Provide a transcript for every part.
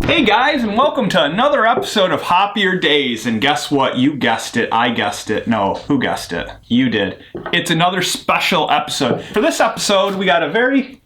Hey guys, and welcome to another episode of Hoppier Days. And guess what? You guessed it. I guessed it. No, who guessed it? You did. It's another special episode. For this episode, we got a very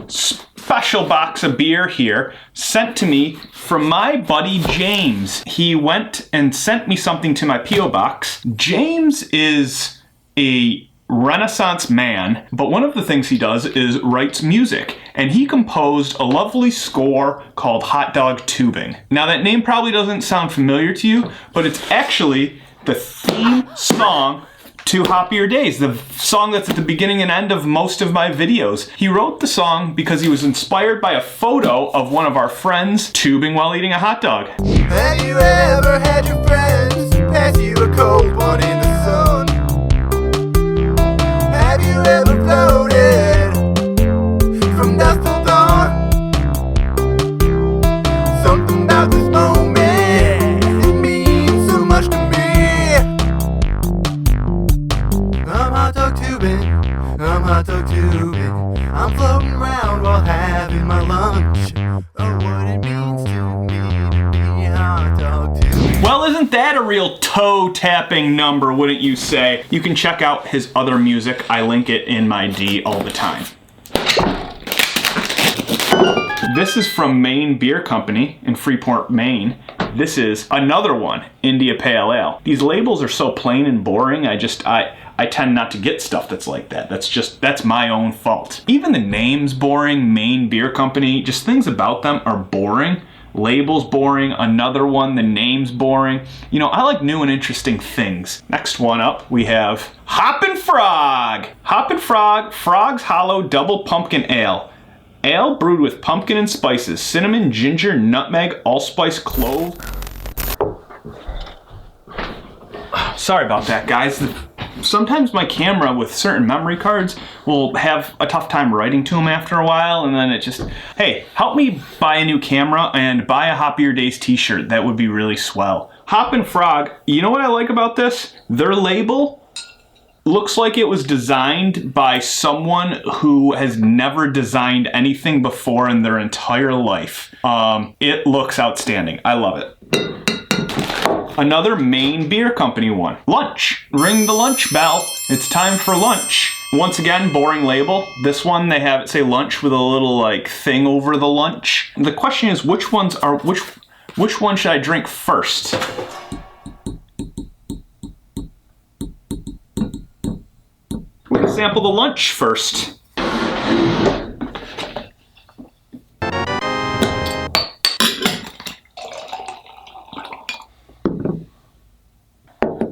special box of beer here sent to me from my buddy James. He went and sent me something to my P.O. box. James is a Renaissance man, but one of the things he does is writes music, and he composed a lovely score called Hot Dog Tubing. Now that name probably doesn't sound familiar to you, but it's actually the theme song to Hoppier Days, the song that's at the beginning and end of most of my videos. He wrote the song because he was inspired by a photo of one of our friends tubing while eating a hot dog. Have you ever had your friends pass you a cold one in the sun? Have you ever floated from dusk till dawn? Something about this moment, it means so much to me. I'm hot dog tubing, I'm hot dog tubing. I'm floating around while having my lunch. Oh, what it means to me to be a hot dog tubing. Well, isn't that a real toe-tapping number, wouldn't you say? You can check out his other music. I link it in my D all the time. This is from Maine Beer Company in Freeport, Maine. This is another one, India Pale Ale. These labels are so plain and boring, I tend not to get stuff that's like that. That's my own fault. Even the name's boring, Maine Beer Company, just things about them are boring. Label's boring, another one, the name's boring. You know, I like new and interesting things. Next one up, we have Hoppin' Frog. Hoppin' Frog, Frog's Hollow Double Pumpkin Ale. Ale brewed with pumpkin and spices, cinnamon, ginger, nutmeg, allspice, clove. Sorry about that, guys. Sometimes my camera with certain memory cards will have a tough time writing to them after a while, and then it just, hey, help me buy a new camera and buy a Hoppier Days t-shirt. That would be really swell. Hoppin' Frog, you know what I like about this? Their label looks like it was designed by someone who has never designed anything before in their entire life. It looks outstanding. I love it. Another Maine Beer Company one. Lunch. Ring the lunch bell. It's time for lunch. Once again, boring label. This one, they have it say lunch with a little like thing over the lunch. The question is, which one should I drink first? We can sample the lunch first.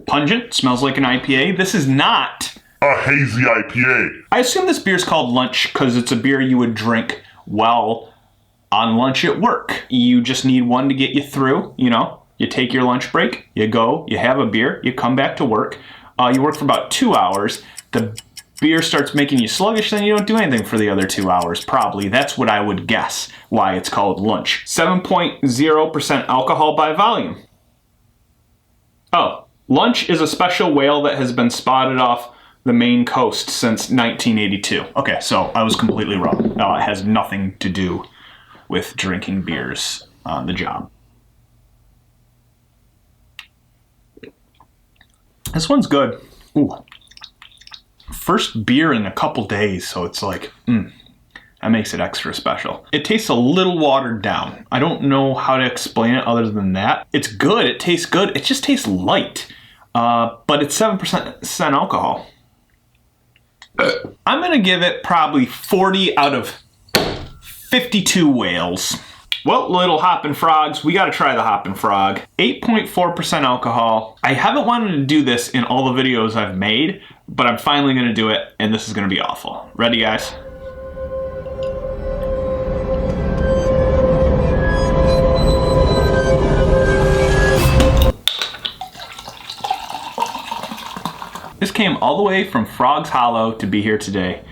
Pungent, smells like an IPA. This is not a hazy IPA. I assume this beer's called lunch because it's a beer you would drink well on lunch at work. You just need one to get you through, you know. You take your lunch break, you go, you have a beer, you come back to work. You work for about 2 hours. The beer starts making you sluggish, then you don't do anything for the other 2 hours, probably. That's what I would guess why it's called lunch. 7.0% alcohol by volume. Oh. Lunch is a special whale that has been spotted off the Maine coast since 1982. Okay, so I was completely wrong. It has nothing to do with drinking beers on the job. This one's good. Ooh. First beer in a couple days, so it's like, that makes it extra special. It tastes a little watered down. I don't know how to explain it other than that. It's good, it tastes good, it just tastes light. But it's 7% alcohol. I'm gonna give it probably 40 out of 52 whales. Well, little Hoppin' Frogs, we gotta try the Hoppin' Frog. 8.4% alcohol. I haven't wanted to do this in all the videos I've made, but I'm finally gonna do it, and this is gonna be awful. Ready, guys? This came all the way from Frog's Hollow to be here today.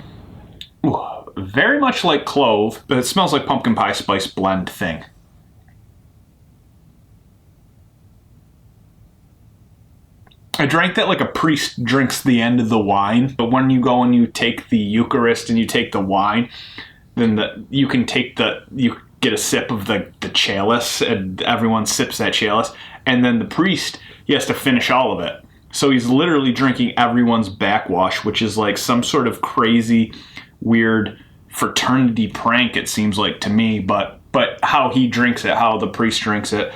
Ooh, very much like clove, but it smells like pumpkin pie spice blend thing. I drank that like a priest drinks the end of the wine, but when you go and you take the Eucharist and you take the wine, then you can take the get a sip of the chalice, and everyone sips that chalice, and then the priest, he has to finish all of it. So he's literally drinking everyone's backwash, which is like some sort of crazy, weird fraternity prank, it seems like to me, but how he drinks it, how the priest drinks it.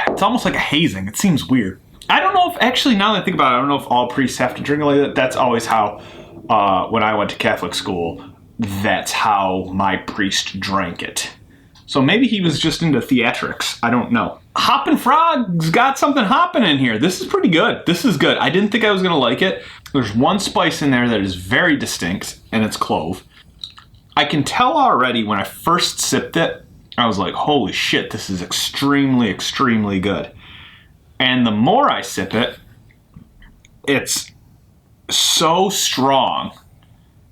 It's almost like a hazing. It seems weird. I don't know if, actually, now that I think about it, I don't know if all priests have to drink it like that. That's always how, when I went to Catholic school, that's how my priest drank it. So maybe he was just into theatrics. I don't know. Hoppin' Frog's got something hopping in here. This is pretty good. This is good. I didn't think I was going to like it. There's one spice in there that is very distinct, and it's clove. I can tell already when I first sipped it, I was like, holy shit, this is extremely, extremely good. And the more I sip it, it's so strong.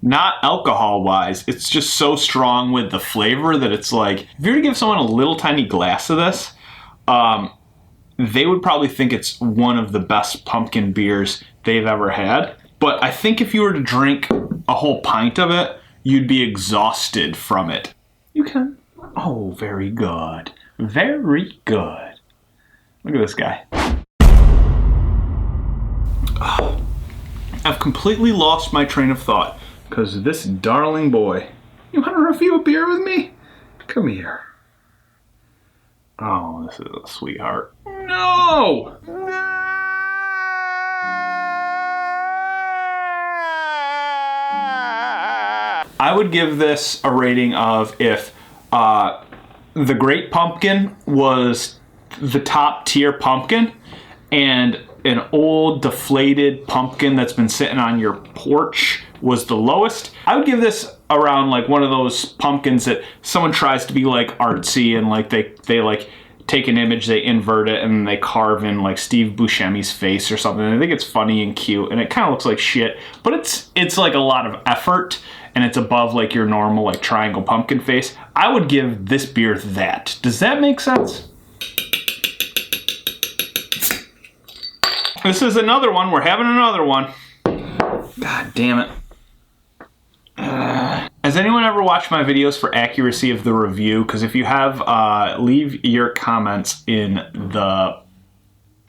Not alcohol-wise, it's just so strong with the flavor that it's like, if you were to give someone a little tiny glass of this, they would probably think it's one of the best pumpkin beers they've ever had. But I think if you were to drink a whole pint of it, you'd be exhausted from it. You can. Oh, very good. Very good. Look at this guy. Oh, I've completely lost my train of thought. Because this darling boy, you want to review a beer with me? Come here. Oh, this is a sweetheart. No! I would give this a rating of if the Great Pumpkin was the top tier pumpkin and an old deflated pumpkin that's been sitting on your porch was the lowest. I would give this around like one of those pumpkins that someone tries to be like artsy and like they like take an image, they invert it, and they carve in like Steve Buscemi's face or something. I think it's funny and cute, and it kind of looks like shit, but it's like a lot of effort, and it's above like your normal like triangle pumpkin face. I would give this beer that. Does that make sense? This is another one. We're having another one. God damn it. Has anyone ever watched my videos for accuracy of the review? Because if you have, leave your comments in the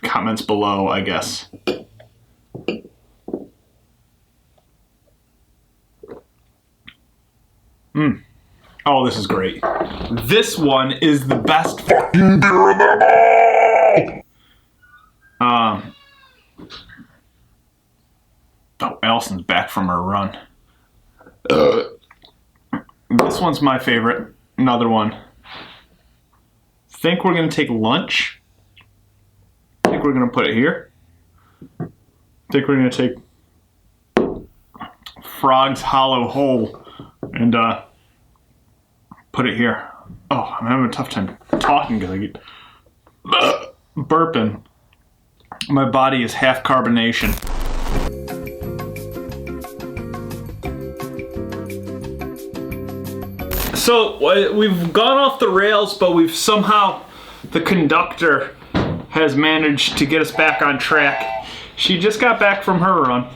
comments below, I guess. Oh, this is great. This one is the best fucking beer in the world! Oh, Allison's back from her run. This one's my favorite. Another one. Think we're gonna take lunch. Think we're gonna put it here. Think we're gonna take Frog's Hollow Hole and put it here. Oh, I'm having a tough time talking because I get burping. My body is half carbonation. So we've gone off the rails, but we've somehow, the conductor has managed to get us back on track. She just got back from her run.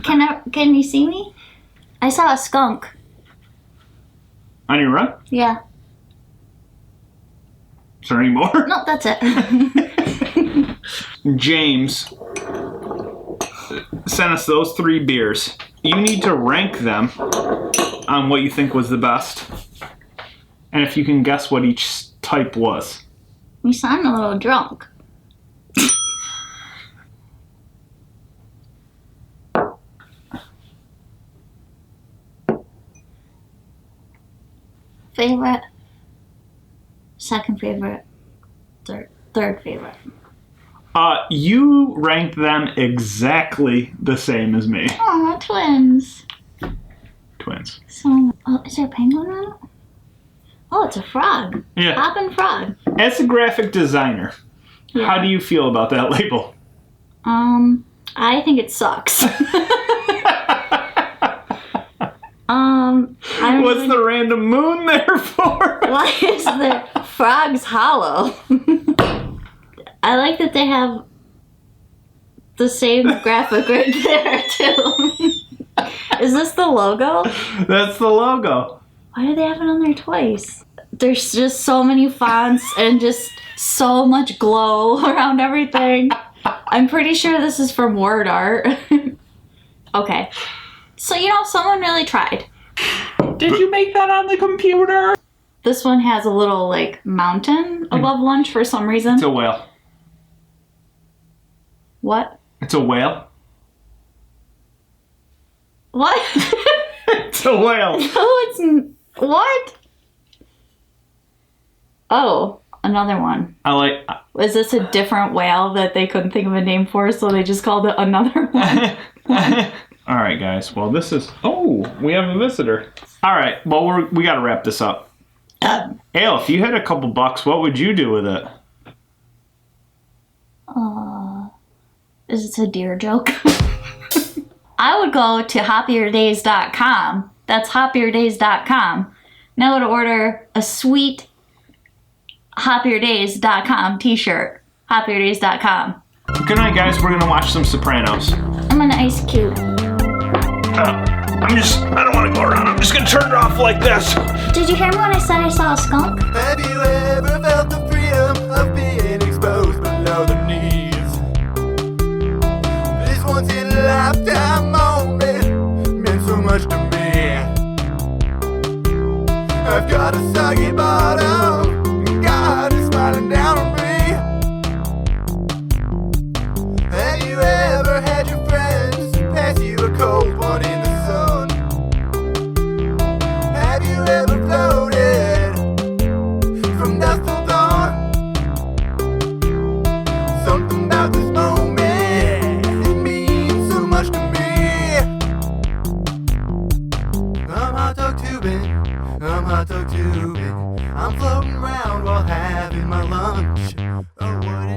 Can you see me? I saw a skunk. On your run? Yeah. Is there any more? No, that's it. James sent us those 3 beers. You need to rank them on what you think was the best. And if you can guess what each type was. You sound a little drunk. Favorite, second favorite, third favorite. You ranked them exactly the same as me. Oh, twins. Twins. So, is there a penguin on it? Oh, it's a frog. Yeah. Hoppin' frog. As a graphic designer, Yeah. how do you feel about that label? I think it sucks. What's the random moon there for? Why is the Frog's Hollow? I like that they have the same graphic right there, too. Is this the logo? That's the logo. Why do they have it on there twice? There's just so many fonts and just so much glow around everything. I'm pretty sure this is from word art. Okay. So, someone really tried. Did you make that on the computer? This one has a little, mountain above lunch for some reason. It's a whale. What? It's a whale. What? It's a whale. No, it's... What? Oh, another one. Is this a different whale that they couldn't think of a name for, so they just called it another one? All right, guys. Well, this is... Oh, we have a visitor. All right. Well, we got to wrap this up. Ale, if you had a couple bucks, what would you do with it? Is this a deer joke? I would go to hoppierdays.com. That's hoppierdays.com. And I would order a sweet hoppierdays.com t-shirt. hoppierdays.com. Good night, guys. We're going to watch some Sopranos. I'm an ice cube. I don't want to go around. I'm just going to turn it off like this. Did you hear me when I said I saw a skunk? Have you ever felt the freedom of being exposed below the knees? This once in a lifetime moment meant so much to me. I've got a soggy bottom, and God is smiling down on me. Have you ever had your friends pass you a cold one in the sun? Have you ever floated from dusk till dawn? Something about this moment, it means so much to me. I'm hot dog tubing, I'm hot dog tubing. I'm floating around while having my lunch. Oh, what